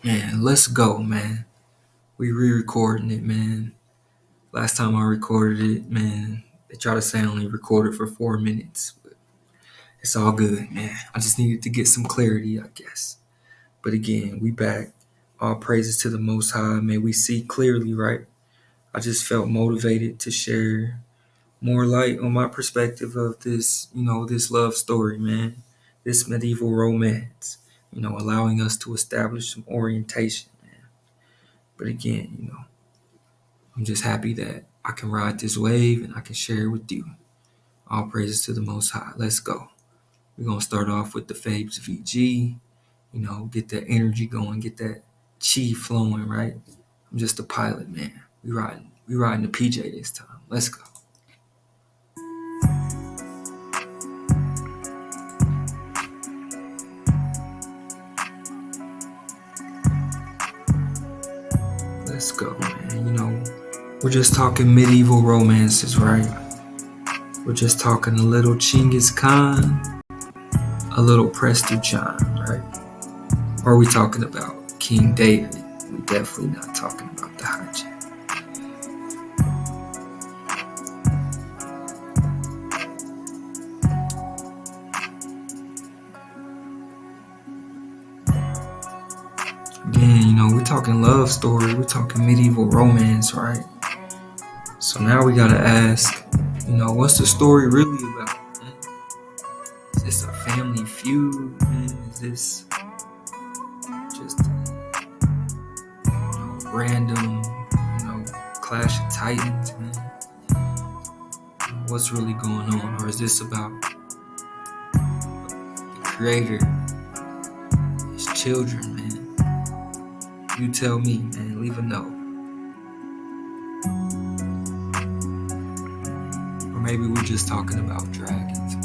Man, let's go, man. We re-recording it, man. Last time I recorded it, man, they try to say I only recorded for 4 minutes, but it's all good, man. I just needed to get some clarity, I guess. But again, we back. All praises to the Most High. May we see clearly, right? I just felt motivated to share more light on my perspective of this, this love story, man. This medieval romance, allowing us to establish some orientation, man. But again, I'm just happy that I can ride this wave and I can share it with you. All praises to the Most High. Let's go. We're going to start off with the Fabes VG, get that energy going, get that chi flowing, right? I'm just a pilot, man. We riding the PJ this time. Let's go. Let's go, man. We're just talking medieval romances, right? We're just talking a little Genghis Khan, a little Prester John, right? Or are we talking about King David? We definitely not talking about the hijack. Again, we're talking love story, we're talking medieval romance, right? So now we gotta ask, what's the story really about, man? Is this a family feud, man? Is this just random, clash of titans, man? What's really going on? Or is this about the creator, his children, man? You tell me, man. Leave a note. Or maybe we're just talking about dragons.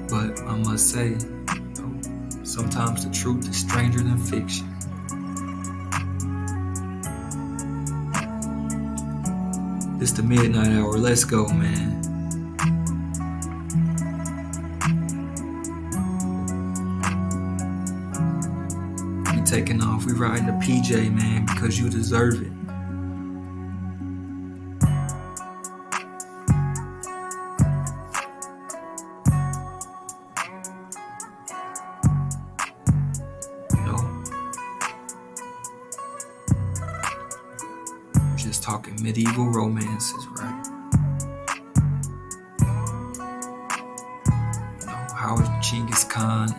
But I must say, sometimes the truth is stranger than fiction. It's the midnight hour. Let's go, man. We taking off. We riding the PJ, man, because you deserve it. Just talking medieval romances, right? How is Genghis Khan,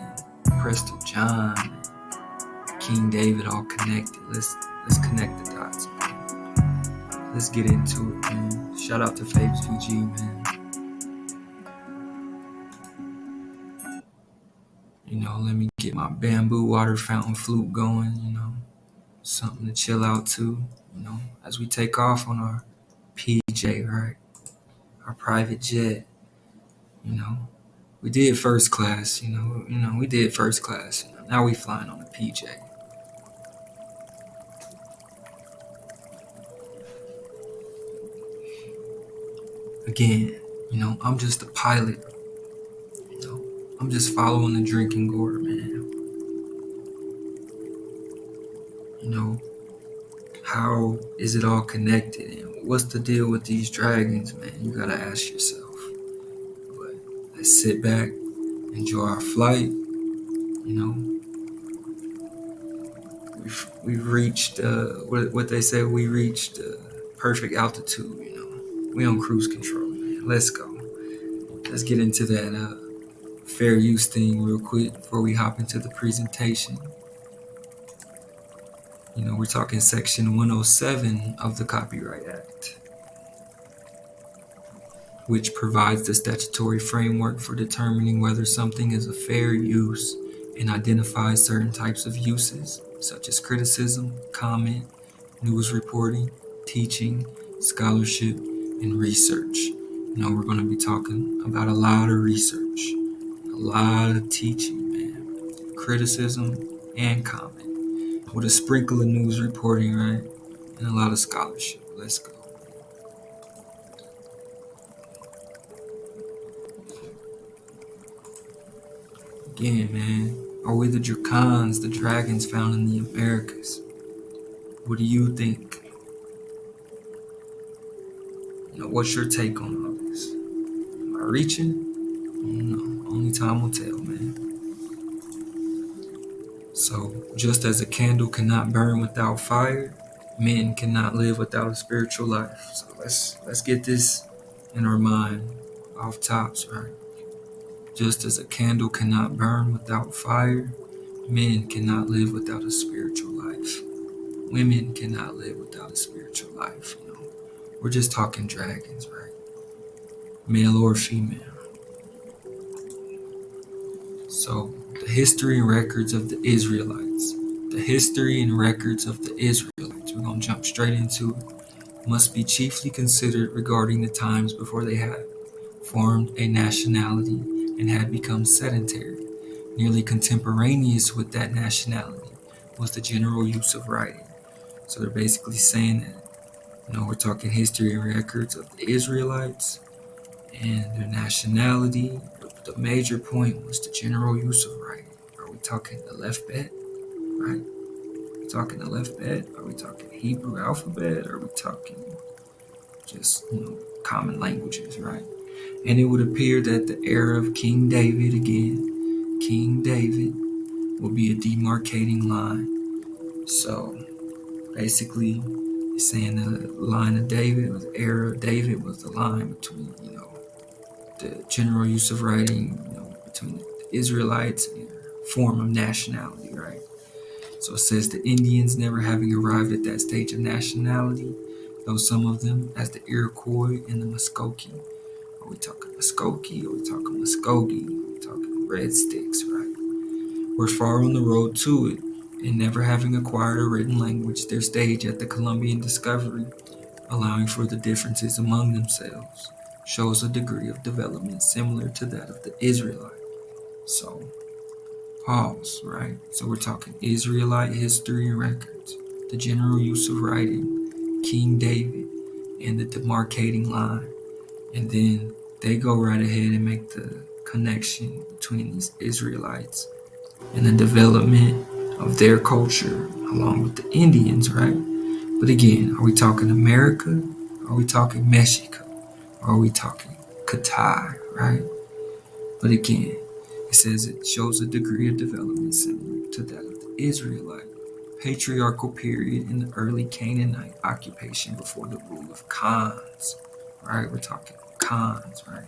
Prester John, King David all connected? Let's connect the dots, man. Let's get into it, man. Shout out to Fabes VG, man. Let me get my bamboo water fountain flute going, something to chill out to, as we take off on our PJ, right? Our private jet, We did first class, we did first class. Now we flying on the PJ. Again, I'm just a pilot. I'm just following the drinking gourd, man. How is it all connected? And what's the deal with these dragons, man? You gotta ask yourself. But let's sit back, enjoy our flight. We've reached what they say. We reached perfect altitude. We on cruise control, man. Let's go. Let's get into that fair use thing real quick before we hop into the presentation. We're talking section 107 of the Copyright Act, which provides the statutory framework for determining whether something is a fair use and identifies certain types of uses, such as criticism, comment, news reporting, teaching, scholarship, and research. We're going to be talking about a lot of research, a lot of teaching, man, criticism and comment, with a sprinkle of news reporting, right, and a lot of scholarship. Let's go. Again, man, are we the dracons, the dragons found in the Americas? What do you think? What's your take on all this? Am I reaching? No, only time will tell, man. So, just as a candle cannot burn without fire, men cannot live without a spiritual life. So let's get this in our mind off tops, right? Just as a candle cannot burn without fire, men cannot live without a spiritual life. Women cannot live without a spiritual life. We're just talking dragons, right? Male or female. So, the history and records of the Israelites. The history and records of the Israelites, we're going to jump straight into it, must be chiefly considered regarding the times before they had formed a nationality and had become sedentary. Nearly contemporaneous with that nationality was the general use of writing. So they're basically saying that, we're talking history and records of the Israelites and their nationality. The major point was the general use of writing. Are we talking the alphabet, right? Are we talking the alphabet? Are we talking Hebrew alphabet? Are we talking just, common languages, right? And it would appear that the era of King David, again, King David, will be a demarcating line. So basically, it's saying the line of David, or the era of David, was the line between, the general use of writing, between the Israelites and their form of nationality, right? So it says the Indians never having arrived at that stage of nationality, though some of them, as the Iroquois and the Muskogee. Are we talking Muskogee? Are we talking Muskogee? Are we talking Red Sticks, right? Were far on the road to it, and never having acquired a written language, their stage at the Columbian discovery, allowing for the differences among themselves, shows a degree of development similar to that of the Israelite. So, pause, right? So we're talking Israelite history and records, the general use of writing, King David, and the demarcating line. And then they go right ahead and make the connection between these Israelites and the development of their culture along with the Indians, right? But again, are we talking America? Are we talking Mexico? Or are we talking Qatar, right? But again, it says it shows a degree of development similar to that of the Israelite patriarchal period in the early Canaanite occupation before the rule of Khans, right? We're talking Khans, right?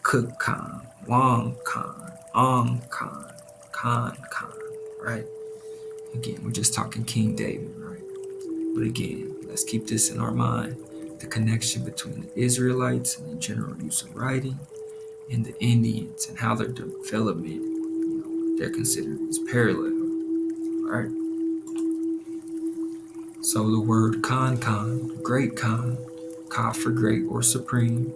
Cook Khan, Wong Khan, Ong Khan, Khan Khan, right? Again, we're just talking King David, right? But again, let's keep this in our mind. The connection between the Israelites and the general use of writing and the Indians and how their development, they're considered as parallel, right? So the word Khan Khan, great Khan, Ka for great or supreme,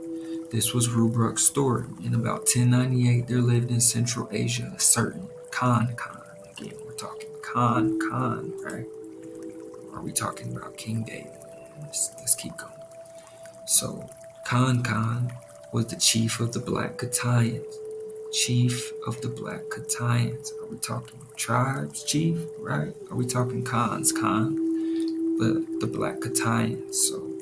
this was Rubruk's story. In about 1098, there lived in Central Asia a certain Khan Khan. Again, we're talking Khan Khan, right? Or are we talking about King David? Let's keep going. So, Khan Khan was the chief of the Black Katayans. Chief of the Black Katayans. Are we talking tribes chief, right? Are we talking Khans Khan? But the Black Katayans. So,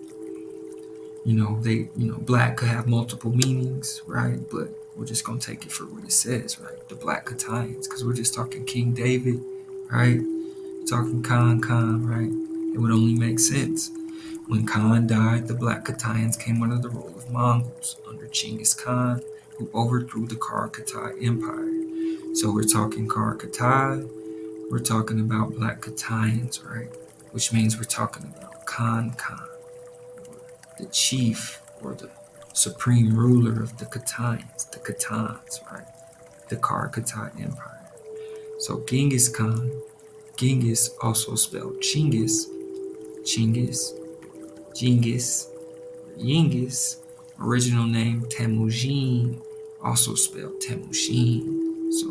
black could have multiple meanings, right? But we're just gonna take it for what it says, right? The Black Katayans, because we're just talking King David, right? Talking Khan Khan, right? It would only make sense. When Khan died, the Black Katayans came under the rule of Mongols under Genghis Khan, who overthrew the Karakutai Empire. So we're talking Karakutai, we're talking about Black Katayans, right? Which means we're talking about Khan Khan, the chief or the supreme ruler of the Khitans, right? The Karakutai Empire. So Genghis Khan, Genghis also spelled Chinggis, Yingis, original name Temujin, also spelled Temujin. So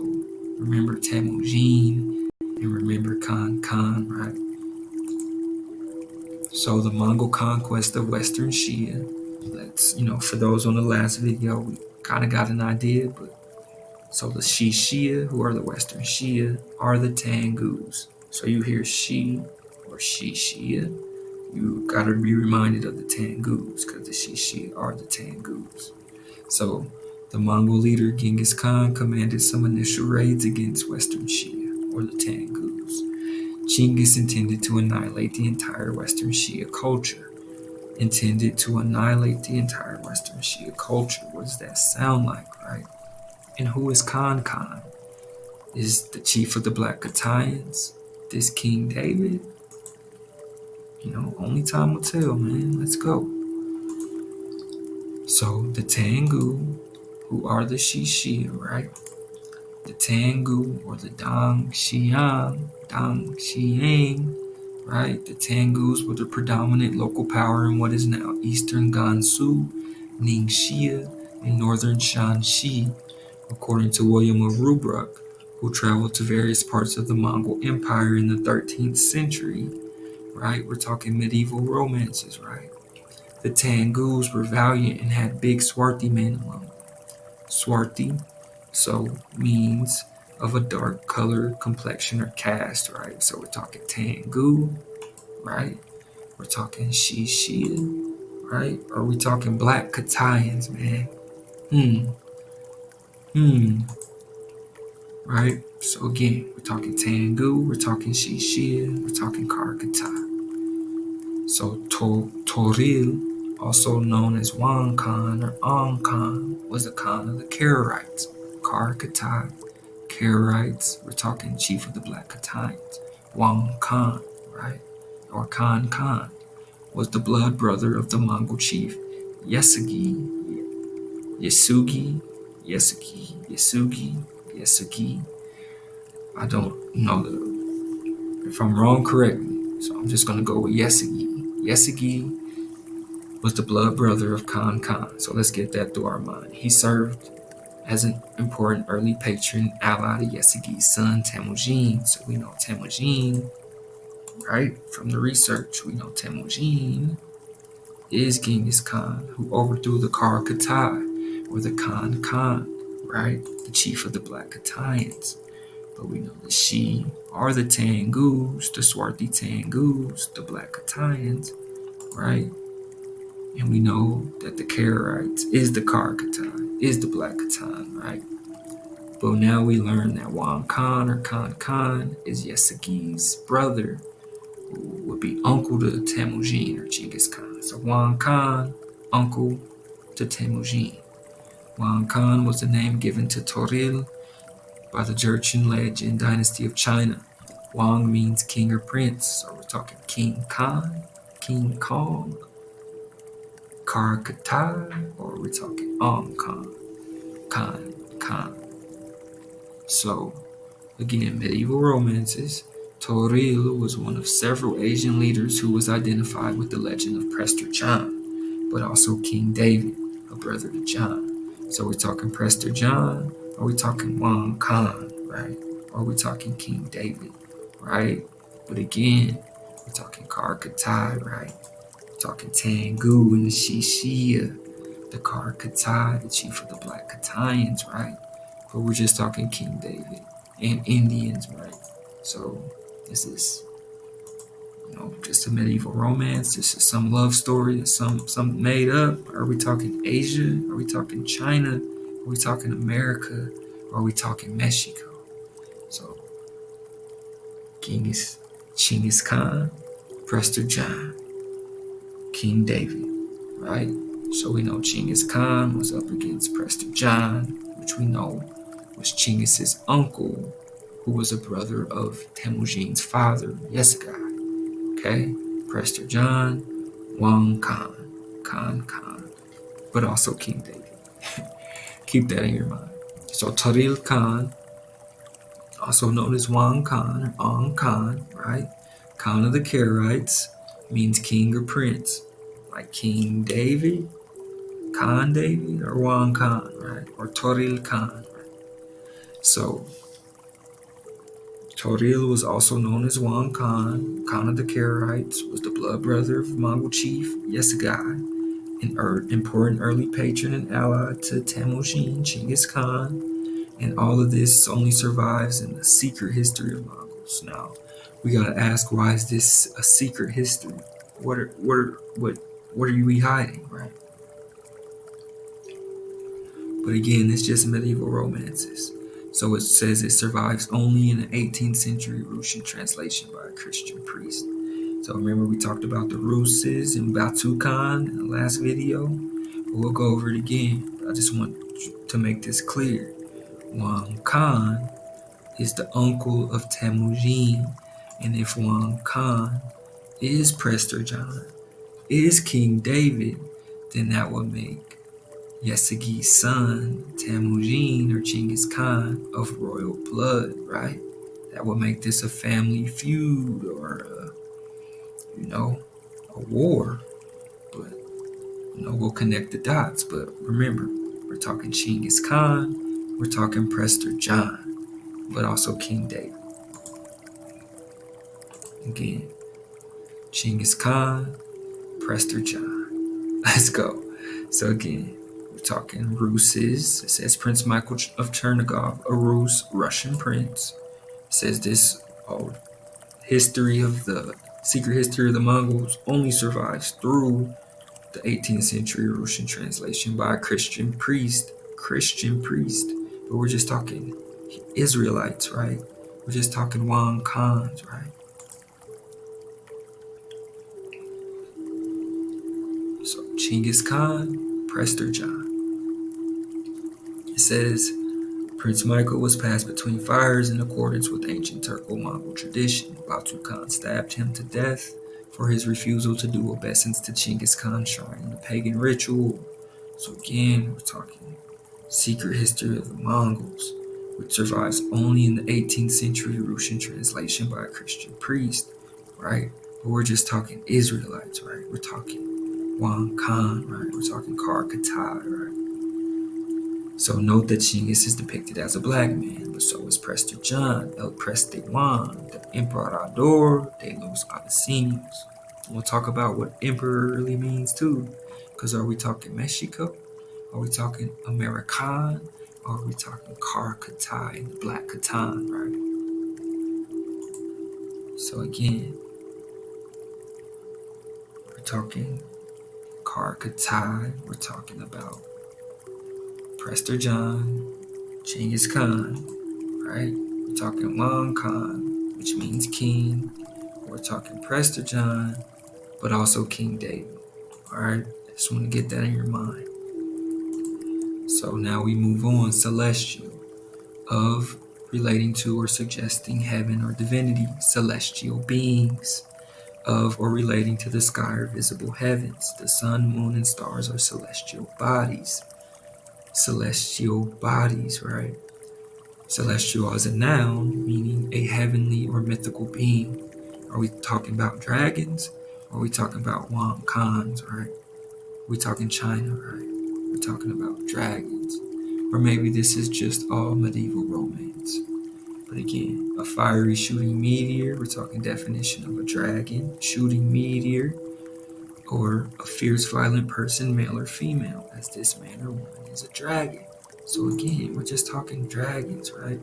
remember Temujin and remember Khan Khan, right? So the Mongol conquest of Western Shia. Let's, for those on the last video, we kind of got an idea, but So the Shia, who are the Western Shia, are the Tangus. So you hear Shi or Shia, you gotta be reminded of the Tangus because the Shia are the Tangus. So the Mongol leader Genghis Khan commanded some initial raids against Western Shia or the Tangus. Genghis intended to annihilate the entire Western Shia culture. Intended to annihilate the entire Western Shia culture. What does that sound like, right? And who is Khan Khan? Is the chief of the Black Katayans this King David? Only time will tell, man. Let's go. So the Tangu, who are the Shishia, right? The Tangu or the Dang Xiang, right? The Tangus were the predominant local power in what is now eastern Gansu, Ningxia, and northern Shanxi, according to William of Rubruck, who traveled to various parts of the Mongol Empire in the 13th century, right? We're talking medieval romances, right? The Tangus were valiant and had big swarthy men among them. Swarthy, so means of a dark color, complexion, or caste, right? So we're talking Tangu, right? We're talking Shishia, right? Or we talking Black Katayans, man? Right? So again, we're talking Tangu, we're talking Shishia, we're talking Karkata. So Toril, also known as Wan Khan or An Khan, was the Khan of the Karaites. Karkatai, Karaites, we're talking chief of the Black Katayans. Wan Khan, right? Or Khan Khan, was the blood brother of the Mongol chief Yasugi. I don't know if I'm wrong, correct me. So I'm just going to go with Yasugi. Yasugi was the blood brother of Khan Khan. So let's get that through our mind. He served as an important early patron ally to Yasugi's son Temujin. So we know Temujin, right? From the research, we know Temujin is Genghis Khan, who overthrew the Karkatai, or the Khan Khan, right? The chief of the Black Katayans. But we know the Shi are the Tangus, the Swarthy Tangus, the Black Katayans, right? And we know that the Karaites is the Karkatai, is the Black Katan, right? But now we learn that Wan Khan or Khan Khan is Yasugi's brother, who would be uncle to Temujin or Genghis Khan. So Wan Khan, uncle to Temujin. Wan Khan was the name given to Toril by the Jurchen legend dynasty of China. Wang means king or prince, so we're talking King Khan, King Kong, Karkatai, or we're talking Ong Khan, Khan. So, again, medieval romances, Toril was one of several Asian leaders who was identified with the legend of Prester John, but also King David, a brother to John. So we're talking Prester John, or we're talking Wang Khan, right? Or we're talking King David, right? But again, we're talking Karkatai, right? We're talking Tangu and the Shishia, the Karkatai, the chief of the Black Katayans, right? But we're just talking King David and Indians, right? So this is, just a medieval romance. This is some love story that some made up. Are we talking Asia? Are we talking China? Are we talking America? Or are we talking Mexico? So Genghis Khan, Prester John, King David, right? So we know Genghis Khan was up against Prester John, which we know was Genghis's uncle, who was a brother of Temujin's father, Yasugi. Okay, Prester John, Wang Khan, but also King David. Keep that in your mind. So Taril Khan, also known as Wang Khan or Ong Khan, right? Khan of the Karaites means king or prince, like King David, Khan David, or Wang Khan, right? Or Toril Khan. Right? So Toril was also known as Wang Khan. Khan of the Karaites was the blood brother of Mongol chief Yasugi, an important early patron and ally to Temujin, Genghis Khan. And all of this only survives in the secret history of Mongols. Now, we gotta ask, why is this a secret history? What are we hiding, right? But again, it's just medieval romances. So it says it survives only in an 18th century Russian translation by a Christian priest. So remember we talked about the Ruses and Batu Khan in the last video? We'll go over it again. I just want to make this clear. Wang Khan is the uncle of Temujin, and if Wang Khan is Prester John, is King David, then that would make Yesegi's son, Temujin or Genghis Khan, of royal blood, right? That would make this a family feud or, a war. But, we'll connect the dots. But remember, we're talking Genghis Khan, we're talking Prester John, but also King David. Again, Genghis Khan, Prester John. Let's go. So again, we're talking Ruses. It says Prince Michael of Chernigov, a Rus, Russian prince. It says this history of the secret history of the Mongols only survives through the 18th century Russian translation by a Christian priest. But we're just talking Israelites, right? We're just talking Wang Khans, right? So Genghis Khan, Prester John. It says Prince Michael was passed between fires in accordance with ancient Turco-Mongol tradition. Batu Khan stabbed him to death for his refusal to do obeisance to Genghis Khan's shrine in the pagan ritual. So again, we're talking secret history of the Mongols, which survives only in the 18th century Russian translation by a Christian priest, right? But we're just talking Israelites, right? We're talking Wang Khan, right? We're talking Kar-Katai, right? So note that Genghis is depicted as a black man, but so is Prester John, El Preste Juan, the Emperador de los Abisinos. We'll talk about what emperor really means too, because are we talking Mexico? Are we talking American? Or are we talking Kar-Katai and the Black Khatan, right? So again, we're talking Kar-Katai, we're talking about Prester John, Genghis Khan, right? We're talking Wang Khan, which means king. We're talking Prester John, but also King David. Alright? I just want to get that in your mind. So now we move on. Celestial, of relating to or suggesting heaven or divinity. Celestial beings, of or relating to the sky or visible heavens. The sun, moon, and stars are celestial bodies. Celestial bodies, right? Celestial as a noun, meaning a heavenly or mythical being. Are we talking about dragons? Or are we talking about Wang Khans, right? Are we talking China, right? We're talking about dragons. Or maybe this is just all medieval romance. But again, a fiery shooting meteor, we're talking definition of a dragon, shooting meteor, or a fierce violent person, male or female, as this man or woman is a dragon. So again, we're just talking dragons, right?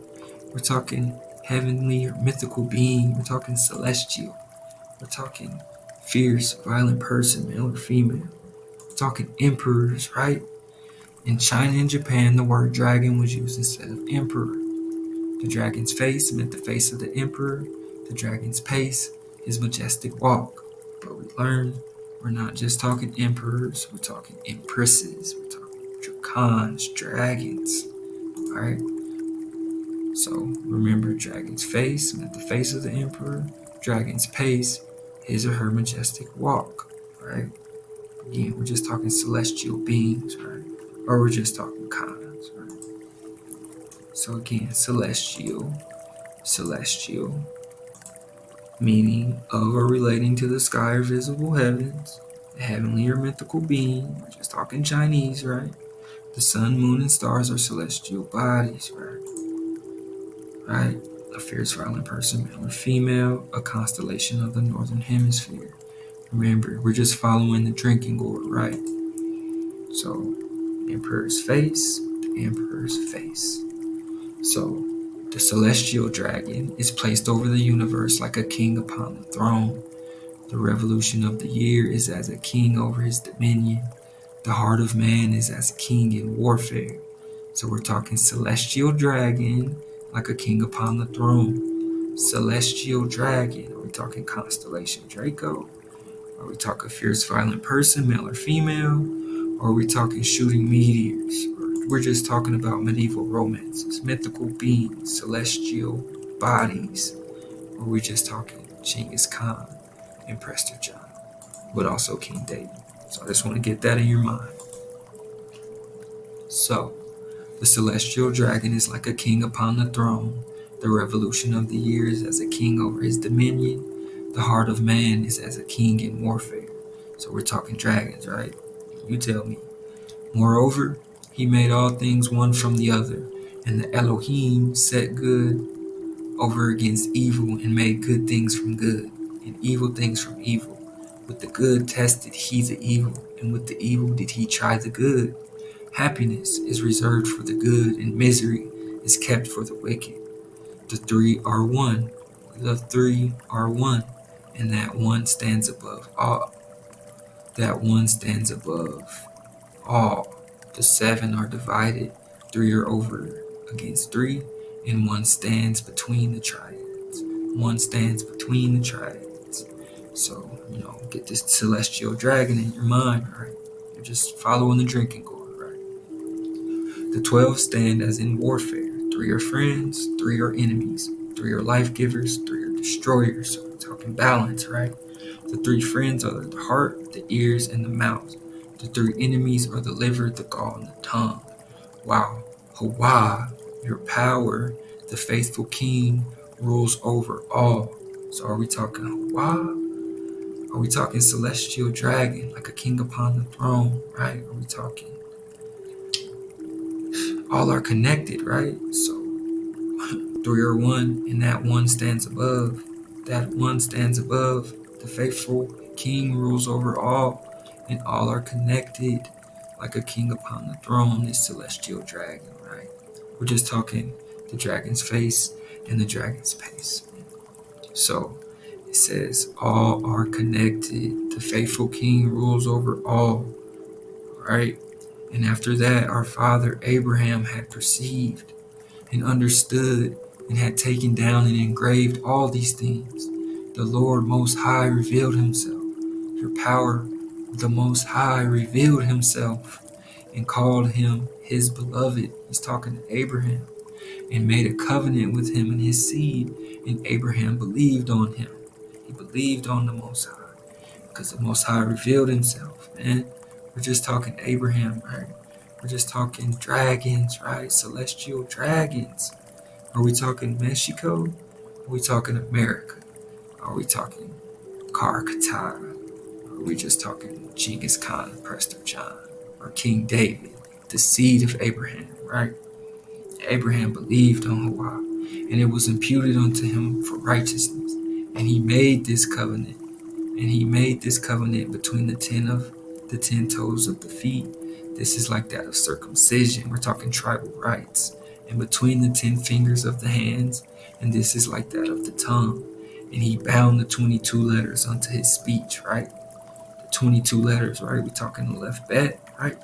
We're talking heavenly or mythical being. We're talking celestial. We're talking fierce, violent person, male or female. We're talking emperors, right? In China and Japan, the word dragon was used instead of emperor. The dragon's face meant the face of the emperor. The dragon's pace, his majestic walk. But we learned we're not just talking emperors, we're talking empresses, we're talking dracons, dragons. Alright? So remember, dragon's face meant the face of the emperor. Dragon's pace, his or her majestic walk. Right? Again, we're just talking celestial beings, right? Or we're just talking khans, right? So again, celestial, meaning of or relating to the sky or visible heavens, a heavenly or mythical being. We're just talking Chinese, right? The sun, moon, and stars are celestial bodies, right? Right? A fierce, violent person, male or female, a constellation of the northern hemisphere. Remember, we're just following the drinking gourd, right? So, emperor's face, the emperor's face. So, the celestial dragon is placed over the universe like a king upon the throne. The revolution of the year is as a king over his dominion. The heart of man is as a king in warfare. So we're talking celestial dragon like a king upon the throne. Celestial dragon. Are we talking constellation Draco? Are we talking fierce violent person, male or female? Or are we talking shooting meteors? Or we're just talking about medieval romances, mythical beings, celestial bodies? Or are we just talking Genghis Khan and Prester John, but also King David? So I just want to get that in your mind. So, the celestial dragon is like a king upon the throne. The revolution of the years as a king over his dominion. The heart of man is as a king in warfare. So we're talking dragons, right? You tell me. Moreover, he made all things one from the other, and the Elohim set good over against evil and made good things from good, and evil things from evil. With the good tested he the evil, and with the evil did he try the good. Happiness is reserved for the good, and misery is kept for the wicked. The three are one. The three are one, and that one stands above all. That one stands above all. The seven are divided. Three are over against three, and one stands between the triads. One stands between the triads. So, get this celestial dragon in your mind, right? You're just following the drinking gourd, right? The 12 stand as in warfare. Three are friends, three are enemies. Three are life givers, three are destroyers. So we're talking balance, right? The three friends are the heart, the ears, and the mouth. The three enemies are the liver, the gall, and the tongue. Wow. Hawa, your power, the faithful king, rules over all. So are we talking Hawa? Are we talking celestial dragon, like a king upon the throne, right? Are we talking all are connected, right? So three are one, and that one stands above. That one stands above. The faithful king rules over all, and all are connected like a king upon the throne, this celestial dragon, right? We're just talking the dragon's face and the dragon's pace. So it says, all are connected. The faithful king rules over all, right? And after that, our father Abraham had perceived and understood and had taken down and engraved all these things. The Lord Most High revealed himself. Your power, the Most High revealed himself and called him his beloved. He's talking to Abraham, and made a covenant with him and his seed. And Abraham believed on him. He believed on the Most High because the Most High revealed himself, man. We're just talking Abraham, right? We're just talking dragons, right? Celestial dragons. Are we talking Mexico? Are we talking America? Are we talking Qatar? Are we just talking Genghis Khan, Prester John, or King David, the seed of Abraham, right? Abraham believed on Hawa, and it was imputed unto him for righteousness. And he made this covenant. And he made this covenant between the 10 toes of the feet. This is like that of circumcision. We're talking tribal rights. And between the 10 fingers of the hands, and this is like that of the tongue. And he bound the 22 letters unto his speech, right? The 22 letters, right? We're talking the left bet, right?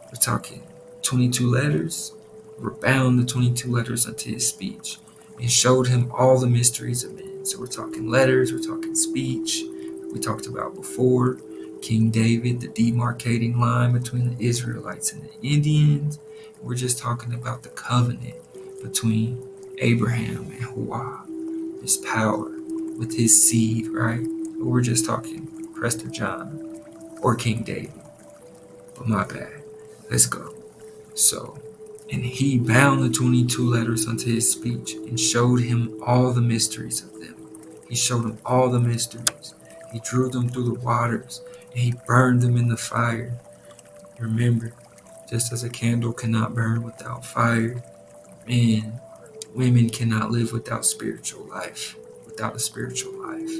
We're talking 22 letters. We're bound the 22 letters unto his speech, and showed him all the mysteries of men. So we're talking letters, we're talking speech. We talked about before King David, the demarcating line between the Israelites and the Indians. We're just talking about the covenant between Abraham and Hawa, his power with his seed, right? But we're just talking Prester John or King David. But my bad. Let's go. So, and he bound the 22 letters unto his speech and showed him all the mysteries of them. He showed him all the mysteries. He drew them through the waters, and he burned them in the fire. Remember, just as a candle cannot burn without fire, women cannot live without spiritual life, without a spiritual life.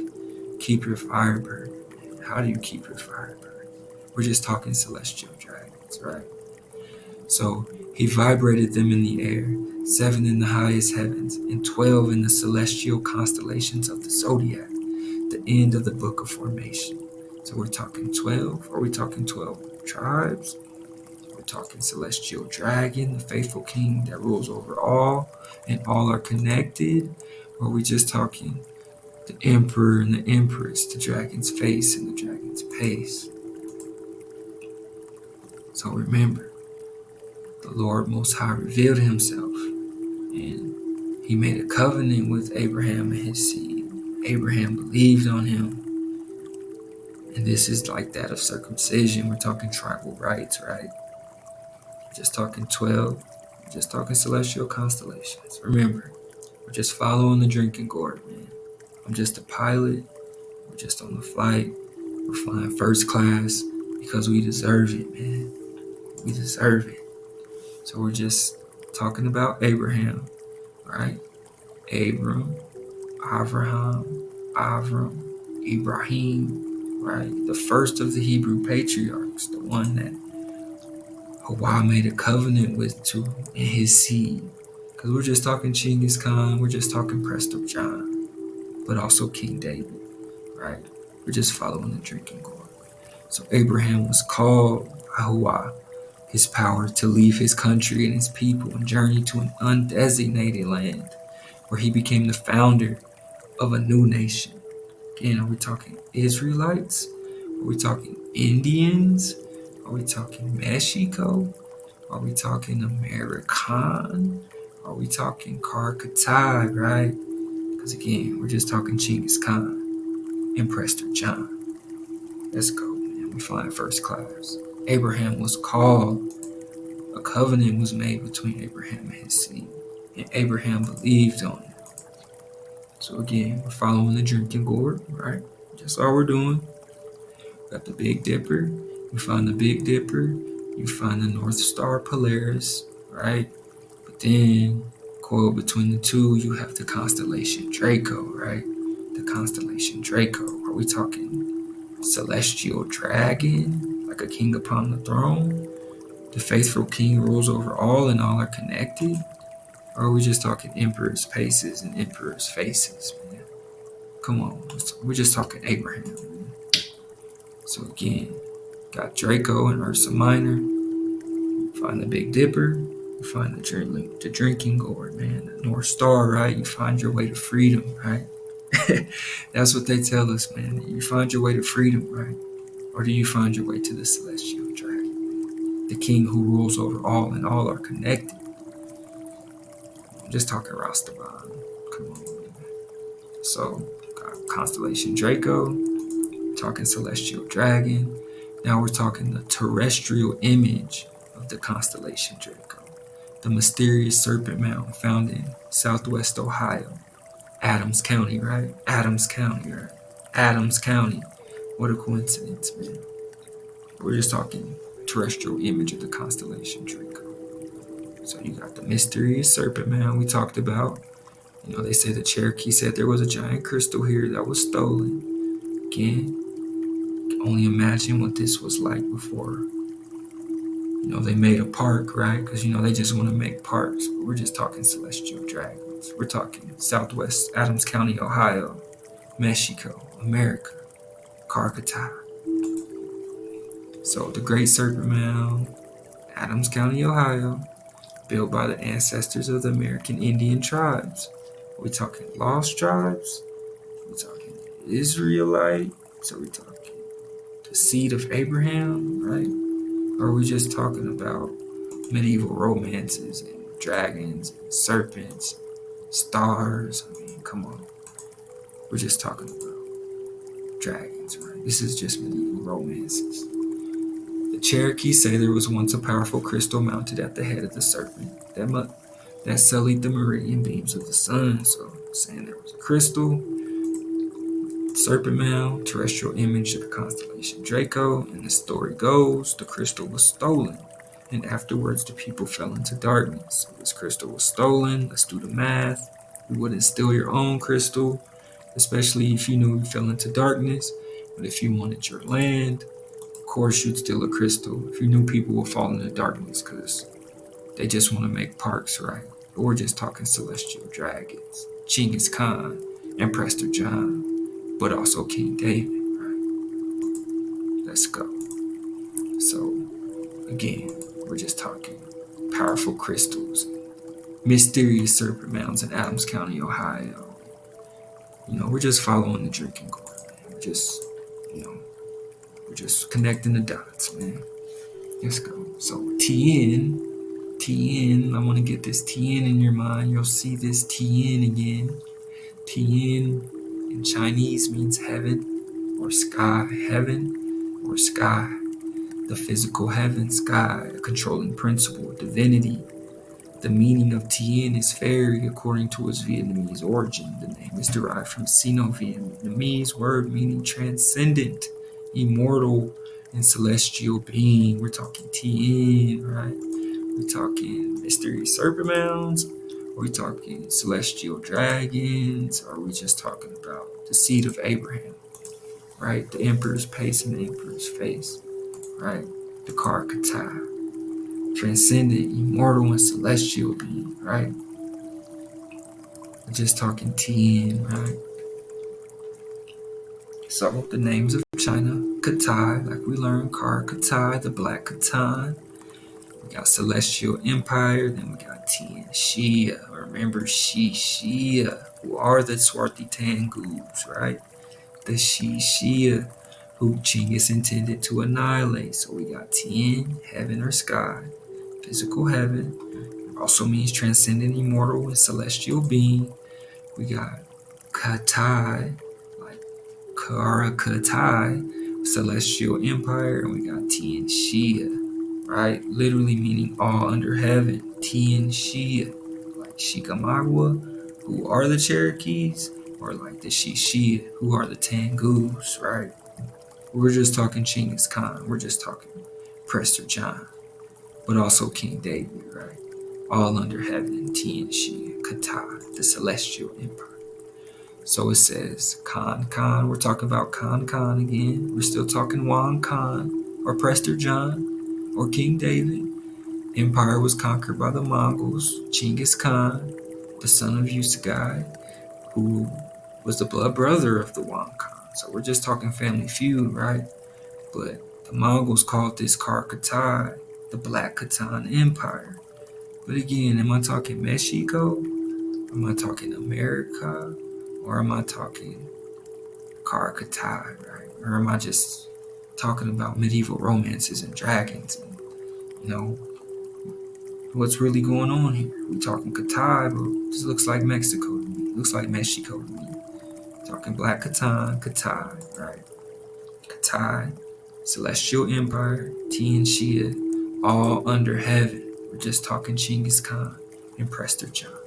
Keep your fire burning. How do you keep your fire burning? We're just talking celestial dragons, right? So he vibrated them in the air, 7 in the highest heavens, and 12 in the celestial constellations of the zodiac, the end of the book of formation. So we're talking 12, or we're talking 12 tribes. We're talking celestial dragon, the faithful king that rules over all, and all are connected. Or we just talking the emperor and the empress, the dragon's face and the dragon's pace. So remember, the Lord Most High revealed himself, and he made a covenant with Abraham and his seed. Abraham believed on him. And this is like that of circumcision. We're talking tribal rights, right? We're just talking 12. We're just talking celestial constellations. Remember, we're just following the drinking gourd, man. I'm just a pilot. We're just on the flight. We're flying first class because we deserve it, man. We deserve it. So we're just talking about Abraham, right? Abram, Avraham, Avram, Ibrahim, right? The first of the Hebrew patriarchs, the one that Hawa made a covenant with too, and his seed. Because we're just talking Genghis Khan, we're just talking Prester John, but also King David, right? We're just following the drinking gourd. So Abraham was called by Hawa, his power to leave his country and his people and journey to an undesignated land where he became the founder of a new nation. Again, are we talking Israelites? Are we talking Indians? Are we talking Mexico? Are we talking American? Are we talking Karkatai, right? Because again, we're just talking Genghis Khan and Prester John. Let's go, man. We're flying first class. Abraham was called. A covenant was made between Abraham and his seed. And Abraham believed on it. So again, we're following the drinking gourd, right? That's all we're doing. Got the Big Dipper. You find the Big Dipper. You find the North Star Polaris, right? But then, coiled between the two, you have the constellation Draco, right? The constellation Draco. Are we talking celestial dragon, like a king upon the throne? The faithful king rules over all and all are connected? Or are we just talking emperor's paces and emperor's faces, man? Come on, we're just talking Abraham, man. So again, got Draco and Ursa Minor. Find the Big Dipper. You find the drinking gourd, man. The North Star, right? You find your way to freedom, right? That's what they tell us, man. You find your way to freedom, right? Or do you find your way to the celestial dragon, the king who rules over all and all are connected? I'm just talking Rastaman. Come on, man. So, constellation Draco, talking celestial dragon. Now we're talking the terrestrial image of the constellation Draco, the mysterious serpent mound found in southwest Ohio, Adams County, right? Adams County, right? Adams County. What a coincidence, man. We're just talking terrestrial image of the constellation Draco. So you got the mysterious serpent mound we talked about. You know, they say the Cherokee said there was a giant crystal here that was stolen. Again, only imagine what this was like before, you know, they made a park, right? Because, you know, they just want to make parks. But we're just talking celestial dragons. We're talking Southwest Adams County, Ohio, Mexico, America, Karkatai. So the Great Serpent Mound, Adams County, Ohio, built by the ancestors of the American Indian tribes. We're talking lost tribes. We're talking Israelite. So we're talking the seed of Abraham, right? Or are we just talking about medieval romances and dragons and serpents, stars? I mean, come on. We're just talking about dragons, right? This is just medieval romances. The Cherokee say there was once a powerful crystal mounted at the head of the serpent that sullied the meridian beams of the sun. So saying there was a crystal, serpent mound, terrestrial image of the constellation Draco, and the story goes the crystal was stolen, and afterwards the people fell into darkness. So this crystal was stolen. Let's do the math. You wouldn't steal your own crystal, especially if you knew you fell into darkness. But if you wanted your land, of course you'd steal a crystal if you knew people would fall into darkness, because They just want to make parks, right? But we're just talking celestial dragons, Genghis Khan, and Prester John, but also King David, right? Let's go. So, again, we're just talking powerful crystals, mysterious serpent mounds in Adams County, Ohio. We're just following the drinking gourd, man. We're just connecting the dots, man. Let's go. So TN, I want to get this TN in your mind. You'll see this TN again. TN in Chinese means heaven or sky. Heaven or sky. The physical heaven, sky, a controlling principle, divinity. The meaning of Tien is fairy according to its Vietnamese origin. The name is derived from Sino-Vietnamese word meaning transcendent, immortal, and celestial being. We're talking Tien, right? We're talking mysterious serpent mounds. Are we talking celestial dragons? Or are we just talking about the seed of Abraham, right? The emperor's pace and the emperor's face, right? The Karkatai. Transcendent, immortal, and celestial being, right? We're just talking Tien, right? So the names of China, Katai, like we learned, Katai, the Black Catan. We got Celestial Empire, then we got Tien Shia. Remember Shia, who are the Swarthi Tangus, right? The Shia, who Genghis intended to annihilate. So we got Tien, heaven or sky, physical heaven. Also means transcendent, immortal, and celestial being. We got Katai, like Karakatai, celestial empire, and we got Tien Shia, right? Literally meaning all under heaven. Tien Shia, like Shikamawa, who are the Cherokees, or like the Shishia, who are the Tangus, right? We're just talking Genghis Khan. We're just talking Prester John, but also King David, right? All under heaven, Tien Shia, Katai, the celestial empire. So it says Khan. We're talking about Khan again. We're still talking Juan Khan or Prester John or King David. Empire was conquered by the Mongols. Genghis Khan, the son of Usagai, who was the blood brother of the Juan Khan. So we're just talking family feud, right? But the Mongols called this Karkatai the Black Catan Empire. But again, am I talking Mexico? Am I talking America? Or am I talking Karakatai, right? Or am I just talking about medieval romances and dragons and, what's really going on here? We talking Katai, but this looks like Mexico to me. It looks like Mexico to me. Talking Black Catan, Katai, right? Katai, Celestial Empire, Tien Shia, all under heaven. We're just talking Genghis Khan and Prester John.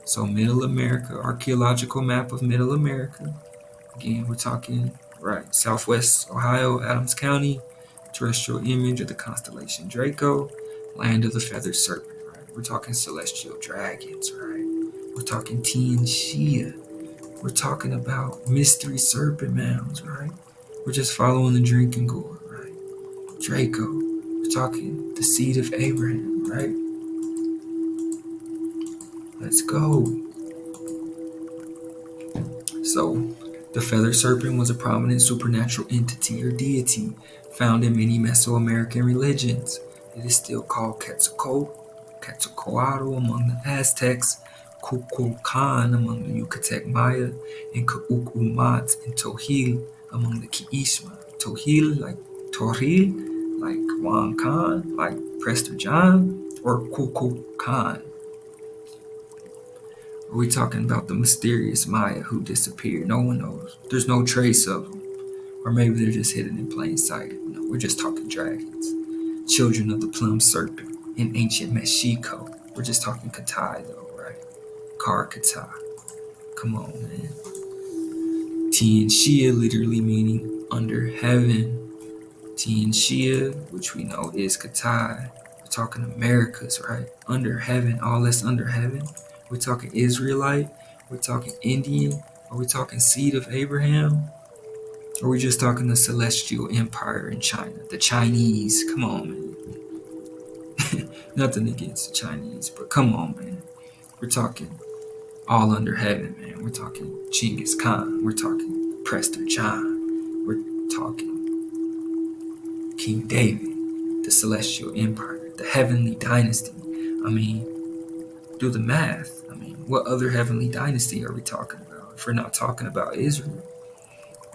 So Middle America, archaeological map of Middle America. Again, we're talking, right, Southwest Ohio, Adams County, terrestrial image of the constellation Draco, land of the feathered serpent, right? We're talking celestial dragons, right? We're talking Tien Shia. We're talking about mystery serpent mounds, right? We're just following the drinking gourd, right? Draco. We're talking the seed of Abraham, right? Let's go. So, the feathered serpent was a prominent supernatural entity or deity found in many Mesoamerican religions. It is still called Quetzalcoatl among the Aztecs, Kukulkan among the Yucatec Maya, and Kuukumat and Tohil among the Kiishma. Tohil like Toril, like Juan Khan, like Prester John, or Kukulkan. Are we talking about the mysterious Maya who disappeared? No one knows. There's no trace of them. Or maybe they're just hidden in plain sight. No, we're just talking dragons. Children of the plum serpent in ancient Mexico. We're just talking Katai though, right? Katai. Come on, man. Tien Shia literally meaning under heaven. Tien Shia, which we know is Katai. We're talking Americas, right? Under heaven, all that's under heaven. We're talking Israelite. We're talking Indian. Are we talking seed of Abraham? Or are we just talking the celestial empire in China? The Chinese. Come on, man. Nothing against the Chinese, but come on, man. We're talking all under heaven, man. We're talking Genghis Khan. We're talking Prester John. We're talking King David, the Celestial Empire, the Heavenly Dynasty. I mean, do the math. I mean, what other heavenly dynasty are we talking about? If we're not talking about Israel,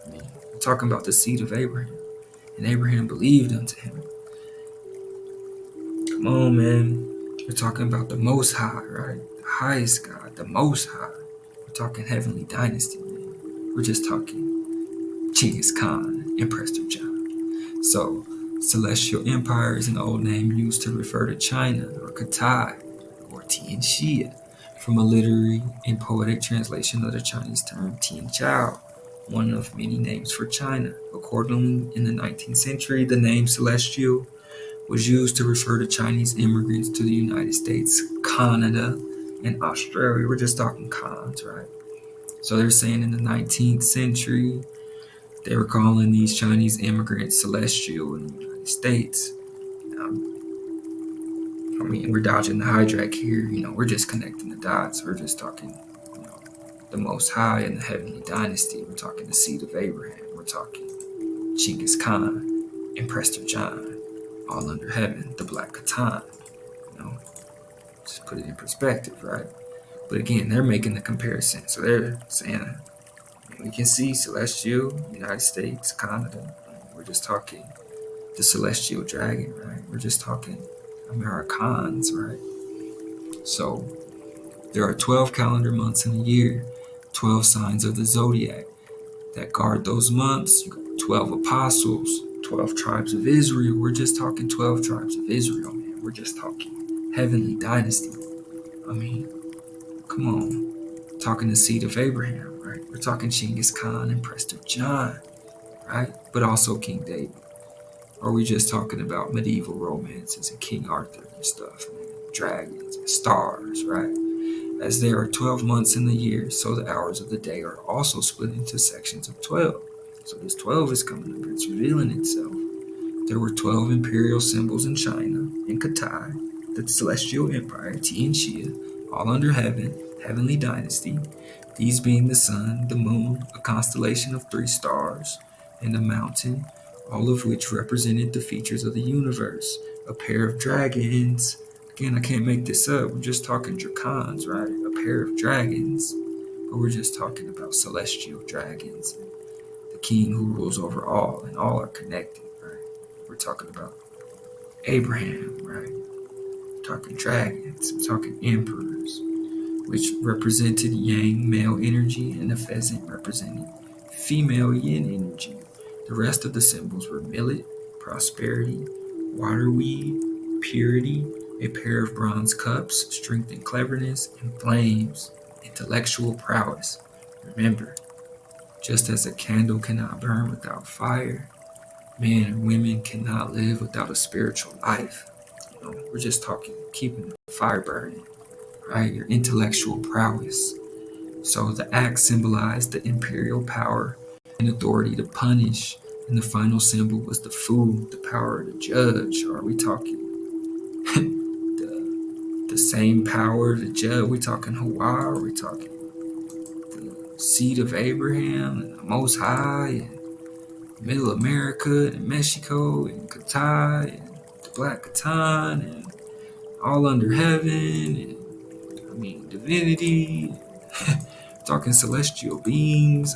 I mean, we're talking about the seed of Abraham. And Abraham believed unto him. Come on, man. We're talking about the Most High, right? The highest God, the Most High. We're talking heavenly dynasty, man. We're just talking Genghis Khan and Prester John. So, Celestial Empire is an old name used to refer to China or Kitai or Tian Xia from a literary and poetic translation of the Chinese term Tian Chao, one of many names for China. Accordingly, in the 19th century, the name Celestial was used to refer to Chinese immigrants to the United States, Canada, and Australia. We're just talking cons, right? So they're saying in the 19th century, they were calling these Chinese immigrants celestial in the United States. I mean, we're dodging the hijack here. We're just connecting the dots. We're just talking, the Most High and the Heavenly Dynasty. We're talking the seed of Abraham. We're talking Genghis Khan and Prester John, all under heaven, the Black Catan. Just put it in perspective, right? But again, they're making the comparison. So they're saying, we can see celestial, United States, Canada. We're just talking the celestial dragon, right? We're just talking Americans, right? So there are 12 calendar months in a year, 12 signs of the zodiac that guard those months. You got 12 apostles, 12 tribes of Israel. We're just talking 12 tribes of Israel, man. We're just talking heavenly dynasty. I mean, come on. Talking the seed of Abraham, right? We're talking Genghis Khan and Prester John, right? But also King David. Or are we just talking about medieval romances and King Arthur and stuff, man? Dragons and stars, right? As there are 12 months in the year, so the hours of the day are also split into sections of 12. So this 12 is coming up, it's revealing itself. There were 12 imperial symbols in China, in Kitai, the Celestial Empire, Tian Xia, all under heaven, heavenly dynasty, these being the sun, the moon, a constellation of 3 stars, and a mountain, all of which represented the features of the universe, a pair of dragons. Again, I can't make this up. We're just talking dracons, right? A pair of dragons. But we're just talking about celestial dragons. The king who rules over all, and all are connected, right? We're talking about Abraham, right? We're talking dragons. We're talking emperors, which represented yang male energy, and the pheasant represented female yin energy. The rest of the symbols were millet, prosperity, waterweed, purity, a pair of bronze cups, strength and cleverness, and flames, intellectual prowess. Remember, just as a candle cannot burn without fire, men and women cannot live without a spiritual life. We're just talking keeping the fire burning, right? Your intellectual prowess. So the axe symbolized the imperial power and authority to punish, and the final symbol was the food, the power to judge. Or are we talking the same power to judge? Are we talking Hawaii? Are we talking the seed of Abraham and the Most High and Middle America and Mexico and Kitai and the Black Catan and all under heaven and divinity, talking celestial beings.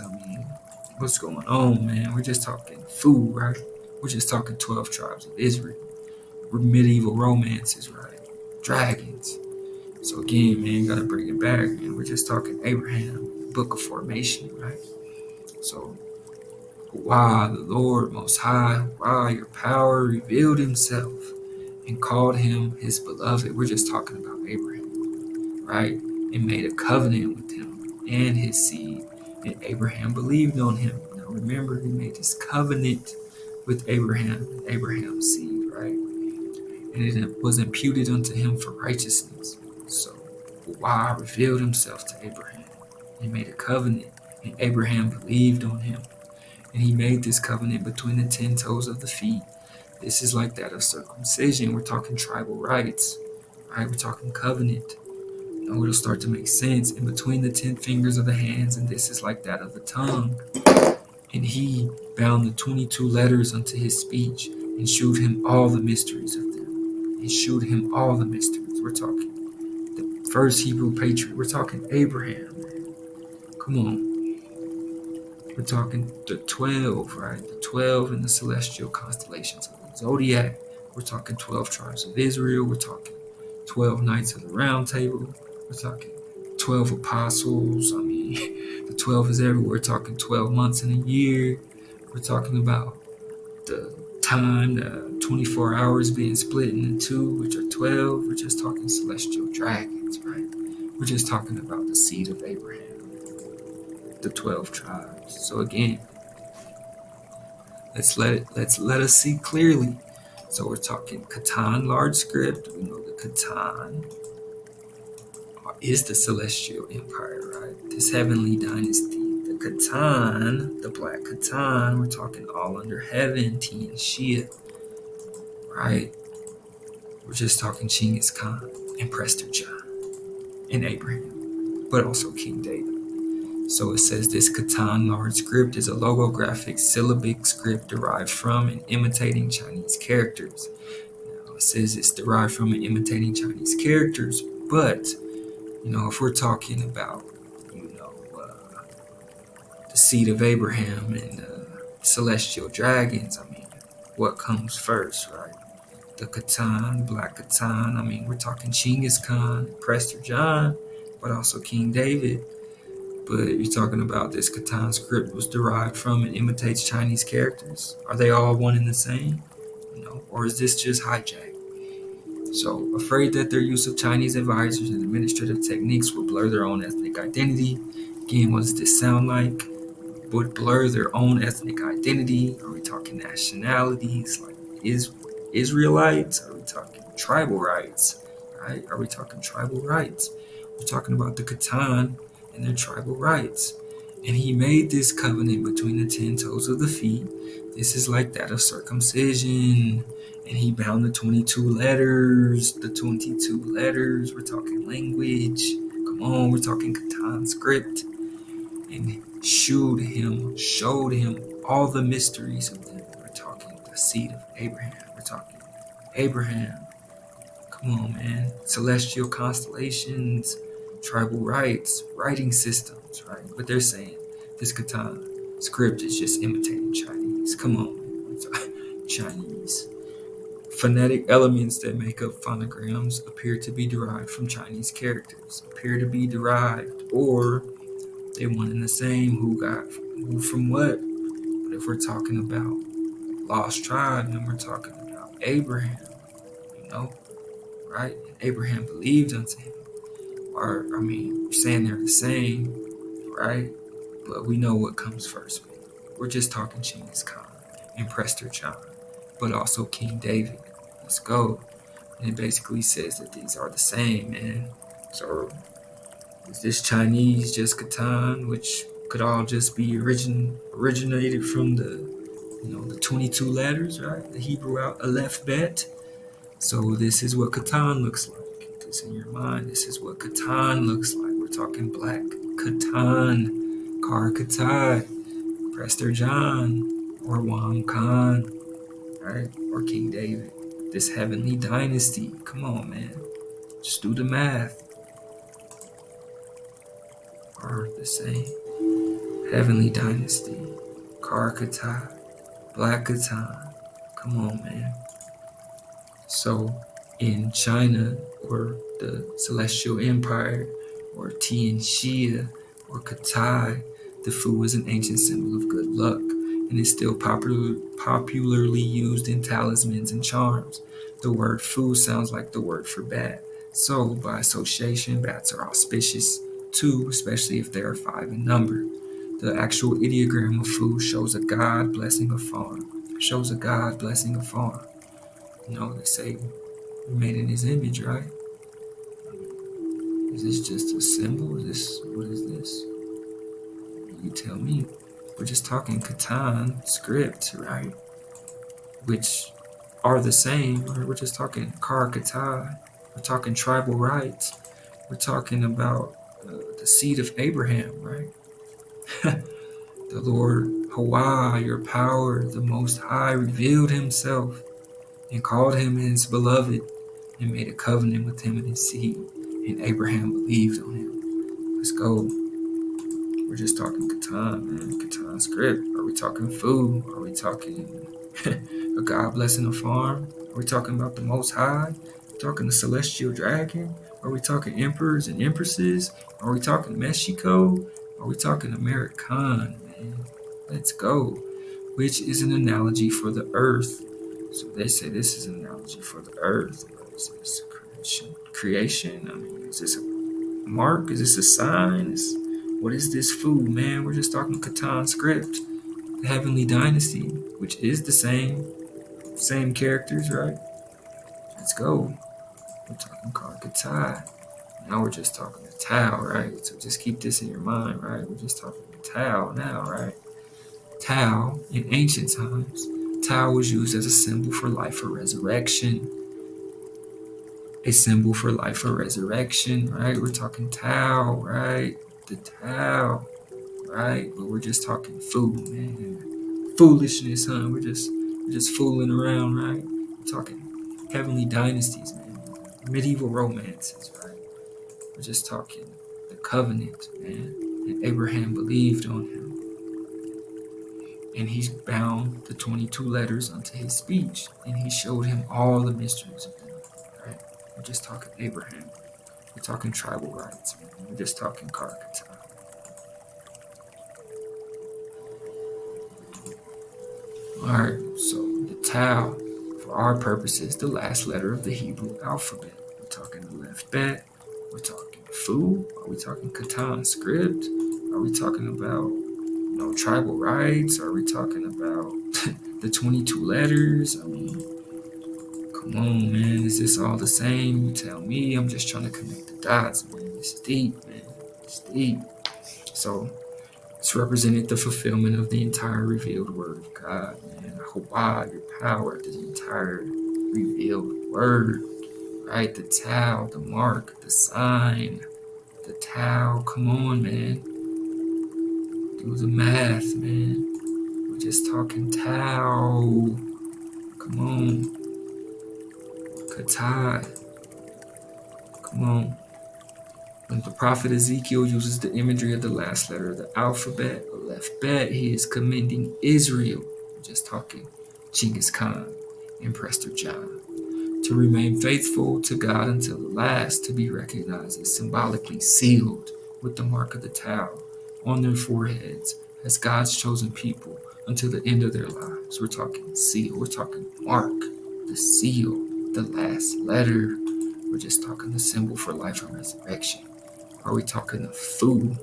What's going on, man? We're just talking food, right? We're just talking 12 tribes of Israel. We're medieval romances, right? Dragons. So again, man, gotta bring it back, man. We're just talking Abraham, book of formation, right? So, why the Lord Most High, why your power revealed himself and called him his beloved. We're just talking about Abraham, right? And made a covenant with him and his seed. And Abraham believed on him. Now remember, he made this covenant with Abraham and Abraham's seed, right? And it was imputed unto him for righteousness. So Yah revealed himself to Abraham. He made a covenant, and Abraham believed on him. And he made this covenant between the 10 toes of the feet. This is like that of circumcision. We're talking tribal rights. right? We're talking covenant. It'll start to make sense. In between the 10 fingers of the hands, and this is like that of the tongue. And he bound the 22 letters unto his speech, and shewed him all the mysteries of them. And shewed him all the mysteries. We're talking the first Hebrew patriarch. We're talking Abraham, man. Come on. We're talking the 12, right? The 12 in the celestial constellations of the zodiac. We're talking 12 tribes of Israel. We're talking 12 knights of the round table. We're talking 12 apostles. I mean, the 12 is everywhere. We're talking 12 months in a year. We're talking about the time, the 24 hours being split into two, which are 12. We're just talking celestial dragons, right? We're just talking about the seed of Abraham, the 12 tribes. So again, let's let us see clearly. So we're talking Catan large script. We know the Catan is the celestial empire, right? This heavenly dynasty. The Catan, the black Catan, we're talking all under heaven, T and Shia, right? We're just talking Genghis Khan and Prester John and Abraham, but also King David. So it says this Catan large script is a logographic syllabic script derived from and imitating Chinese characters. Now it says it's derived from and imitating Chinese characters, but if we're talking about, the seed of Abraham and celestial dragons, I mean, what comes first, right? The Catan, Black Catan, I mean, we're talking Genghis Khan, Prester John, but also King David. But you're talking about this Catan script was derived from and imitates Chinese characters. Are they all one and the same? Or is this just hijacked? So, afraid that their use of Chinese advisors and administrative techniques will blur their own ethnic identity. Again, what does this sound like? Would blur their own ethnic identity? Are we talking nationalities like Israelites? Are we talking tribal rights? Right? Are we talking tribal rights? We're talking about the Catan and their tribal rights. And he made this covenant between the 10 toes of the feet. This is like that of circumcision. And he bound the 22 letters. The 22 letters. We're talking language. Come on, we're talking Catan script. And showed him all the mysteries of them. We're talking the seed of Abraham. We're talking Abraham. Come on, man. Celestial constellations, tribal rights, writing systems, right? But they're saying this Catan script is just imitating Chinese. Come on, man. Chinese. Phonetic elements that make up phonograms appear to be derived from Chinese characters. Appear to be derived, or they one and the same. Who from what? But if we're talking about lost tribe, then we're talking about Abraham, right? And Abraham believed unto him. Or, I mean, you're saying they're the same, right? But we know what comes first, man. We're just talking Genghis Khan and Prester John, but also King David. Let's go. And it basically says that these are the same, man. So is this Chinese just Catan, which could all just be originated from the 22 letters, right? The Hebrew alphabet. So this is what Catan looks like. Keep this in your mind. This is what Catan looks like. We're talking black Catan, Kar Katai, Prester John, or Wang Khan, right? Or King David. This heavenly dynasty. Come on, man. Just do the math. Are the same. Heavenly dynasty. Kar Katai. Black Catan. Come on, man. So in China, or the Celestial Empire, or Tian Xia, or Katai, the fu is an ancient symbol of good luck and is still popularly used in talismans and charms. The word fu sounds like the word for bat. So by association, bats are auspicious too, especially if they are 5 in number. The actual ideogram of fu shows a god blessing a farm. They say we made in his image, right? Is this just a symbol? What is this? You tell me. We're just talking Catan script, right? Which are the same, right? We're just talking Kar Katai. We're talking tribal rights. We're talking about the seed of Abraham, right? The Lord Hawa, your power, the Most High, revealed himself and called him his beloved and made a covenant with him and his seed. And Abraham believed on him. Let's go. We're just talking Catan, man. Catan script. Are we talking food? Are we talking a God blessing a farm? Are we talking about the Most High? Are we talking the celestial dragon? Are we talking emperors and empresses? Are we talking Mexico? Are we talking American, man? Let's go. Which is an analogy for the earth. So they say this is an analogy for the earth. Is this creation? I mean, is this a mark? Is this a sign? What is this food, man? We're just talking Catan script, the Heavenly Dynasty, which is the same characters, right? Let's go. We're talking Karkatai. Now we're just talking the Tau, right? So just keep this in your mind, right? We're just talking the Tau now, right? Tau, in ancient times, Tau was used as a symbol for life or resurrection. A symbol for life or resurrection, right? We're talking Tau, right? The Tau, right? But we're just talking food, man. Foolishness, huh? We're just fooling around, right? We're talking heavenly dynasties, man. Medieval romances, right? We're just talking the covenant, man. And Abraham believed on him. And he bound the 22 letters unto his speech. And he showed him all the mysteries of them, right? We're just talking Abraham. We're talking tribal rights, man. We're just talking Karkata. Alright, so the Tau, for our purposes, the last letter of the Hebrew alphabet. We're talking the left bet. We're talking Fu. Are we talking Catan script? Are we talking about tribal rights? Are we talking about the 22 letters? I mean, come on, man. Is this all the same? You tell me. I'm just trying to connect the dots, man. It's deep, man. It's deep. So it's represented the fulfillment of the entire revealed word of God, man. Hawa, your power, the entire revealed word, right? The Tau, the mark, the sign, the Tau. Come on, man. Do the math, man. We're just talking Tau. Come on. Katai. Come on. When the prophet Ezekiel uses the imagery of the last letter of the alphabet, or left bet, he is commending Israel. We're just talking Genghis Khan and Prester John. To remain faithful to God until the last, to be recognized as symbolically sealed with the mark of the Tau on their foreheads as God's chosen people until the end of their lives. We're talking seal. We're talking mark, the seal, the last letter. We're just talking the symbol for life and resurrection. Are we talking the food,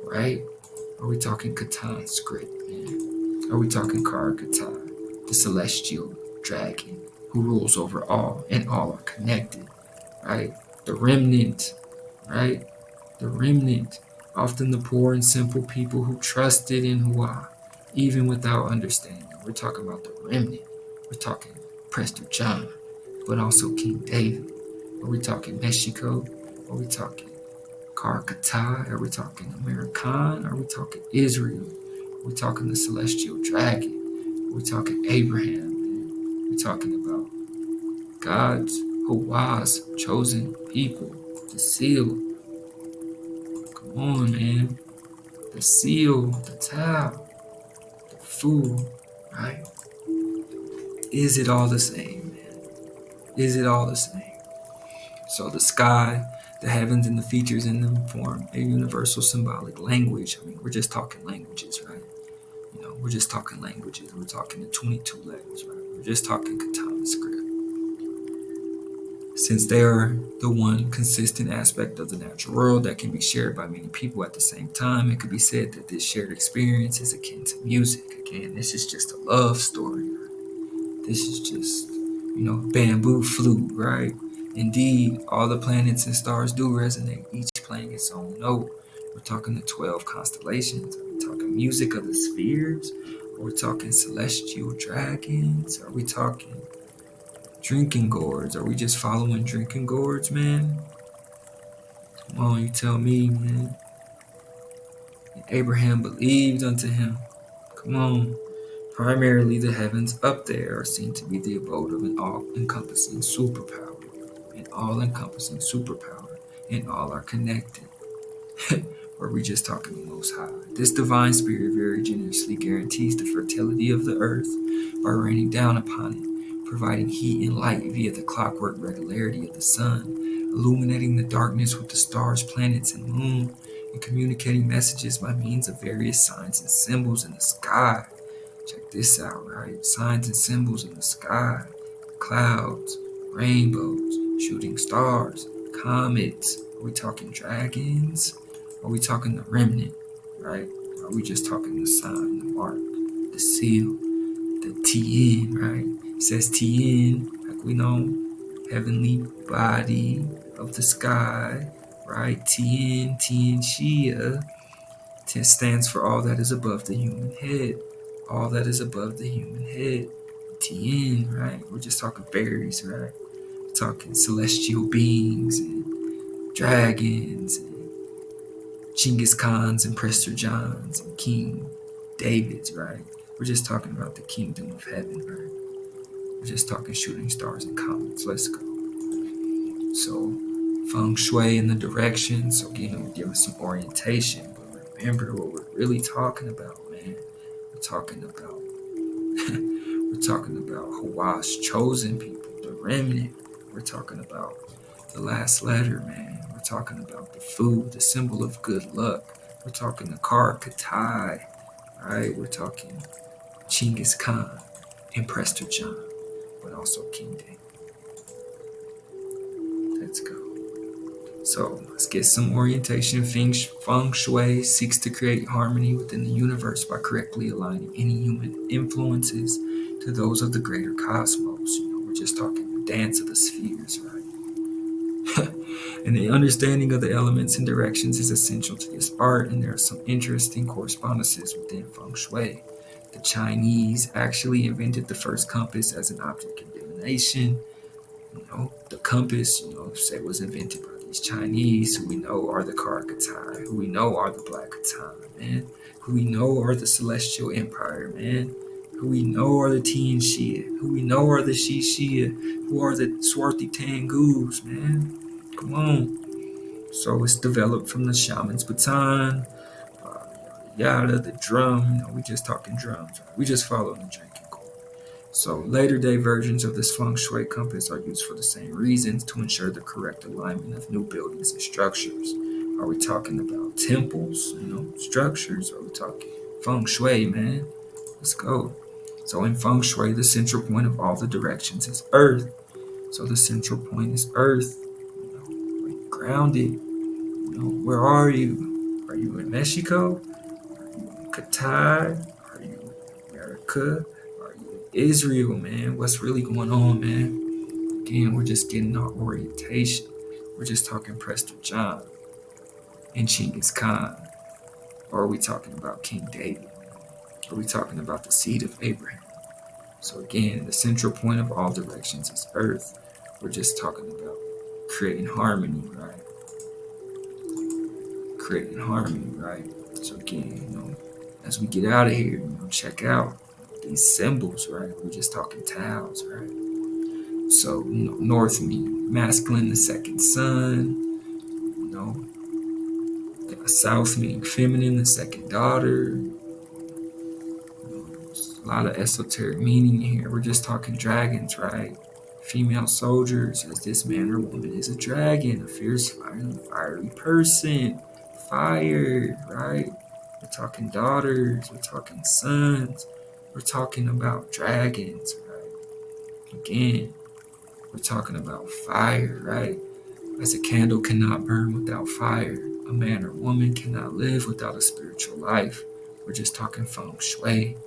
right? Are we talking Catan script, man? Are we talking Kar Catan, the celestial dragon who rules over all and all are connected, right? The remnant, right? The remnant, often the poor and simple people who trusted in Hua, even without understanding. We're talking about the remnant. We're talking Prester John, but also King David. Are we talking Mexico? Are we talking Karkatai? Are we talking American? Are we talking Israel? Are we talking the celestial dragon? Are we talking Abraham? Man? We're talking about God's, Hawa's chosen people, the seal. Come on, man. The seal, the Tau, the food, right? Is it all the same, man? Is it all the same? So the sky, the heavens, and the features in them form a universal symbolic language. I mean, we're just talking languages, right? We're just talking languages. We're talking the 22 letters, right? We're just talking Catan script. Since they are the one consistent aspect of the natural world that can be shared by many people at the same time, it could be said that this shared experience is akin to music. Again, this is just a love story. This is just, bamboo flute, right? Indeed, all the planets and stars do resonate, each playing its own note. We're talking the 12 constellations. Are we talking music of the spheres? Are we talking celestial dragons? Are we talking Drinking gourds. Are we just following drinking gourds, man? Come on, you tell me, man. And Abraham believed unto him. Come on. Primarily, the heavens up there are seen to be the abode of an all-encompassing superpower. An all-encompassing superpower. And all are connected. Or are we just talking the Most High? This divine spirit very generously guarantees the fertility of the earth by raining down upon it, providing heat and light via the clockwork regularity of the sun, illuminating the darkness with the stars, planets, and moon, and communicating messages by means of various signs and symbols in the sky. Check this out, right? Signs and symbols in the sky, clouds, rainbows, shooting stars, comets. Are we talking dragons? Are we talking the remnant, right? Are we just talking the sign, the mark, the seal, the TN, right? It says TN, like we know, heavenly body of the sky, right? TN Shia. T stands for all that is above the human head. All that is above the human head. TN, right? We're just talking fairies, right? We're talking celestial beings and dragons and Genghis Khans and Prester Johns and King Davids, right? We're just talking about the kingdom of heaven, right? We're just talking shooting stars and comets. Let's go. So, feng shui in the direction. So, again, we're giving some orientation. But remember what we're really talking about, man. We're talking about we're talking about Hawa's chosen people, the remnant. We're talking about the last letter, man. We're talking about the food, the symbol of good luck. We're talking the card Katai, right? We're talking Genghis Khan and Prester John, but also King David. Let's go. So let's get some orientation. Feng Shui seeks to create harmony within the universe by correctly aligning any human influences to those of the greater cosmos. We're just talking the dance of the spheres, right? And the understanding of the elements and directions is essential to this art, and there are some interesting correspondences within Feng Shui. The Chinese actually invented the first compass as an object of divination. The compass, say was invented by these Chinese, who we know are the Karakatai, who we know are the Black Katana, man, who we know are the Celestial Empire, man, who we know are the Tian Shia, who we know are the Shishia, who are the Swarthi Tangus, man. Come on. So it's developed from the shaman's baton, yada, the drum. We just talking drums. Right? We just following the drinking core. So later day versions of this feng shui compass are used for the same reasons, to ensure the correct alignment of new buildings and structures. Are we talking about temples, structures? Are we talking feng shui, man? Let's go. So in feng shui, the central point of all the directions is earth. So the central point is earth. Are you grounded? Where are you? Are you in Mexico? Are you in Qatar? Are you in America? Are you in Israel, man? What's really going on, man? Again, we're just getting our orientation. We're just talking Prester John and Genghis Khan. Or are we talking about King David? Are we talking about the seed of Abraham? So again, the central point of all directions is earth. We're just talking about creating harmony, right? Creating harmony, right? So again, as we get out of here, check out these symbols, right? We're just talking tiles, right? So, north meaning masculine, the second sun, south meaning feminine, the second daughter. A lot of esoteric meaning here. We're just talking dragons, right? Female soldiers, as this man or woman is a dragon, a fierce, fiery person. Fire, right? We're talking daughters, we're talking sons, we're talking about dragons, right? Again, we're talking about fire, right? As a candle cannot burn without fire, a man or woman cannot live without a spiritual life. We're just talking feng shui.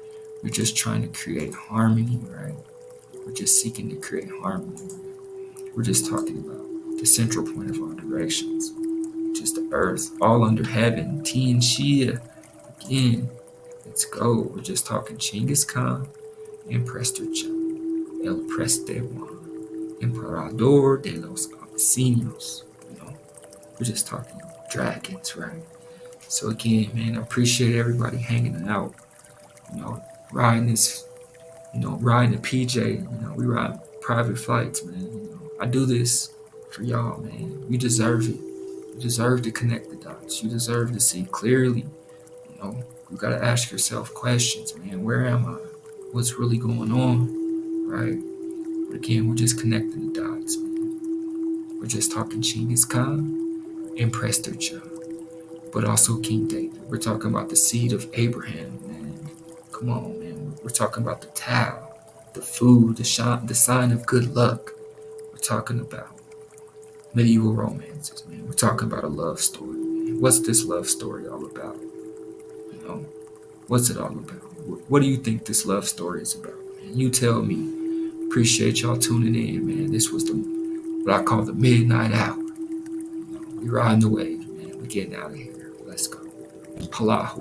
We're just trying to create harmony, right? We're just seeking to create harmony. Right? We're just talking about the central point of all directions, which is the earth, all under heaven, Tian Shia. Again, let's go. We're just talking Genghis Khan and Prester John, El Preste Juan. Emperador de los Abisinios. We're just talking dragons, right? So again, man, I appreciate everybody hanging out. Riding this, riding a PJ. We ride private flights, man. I do this for y'all, man. You deserve it. You deserve to connect the dots. You deserve to see clearly. You gotta ask yourself questions, man. Where am I? What's really going on, right? But again, we're just connecting the dots, man. We're just talking Genghis Khan and Prester John, but also King David. We're talking about the seed of Abraham, man. Come on, man. We're talking about the Tao, the food, the sign of good luck. We're talking about medieval romances, man. We're talking about a love story, man. What's this love story all about? What's it all about? What do you think this love story is about, man? You tell me. Appreciate y'all tuning in, man. This was what I call the midnight hour. We riding the wave, man. We getting out of here. Let's go. Hala,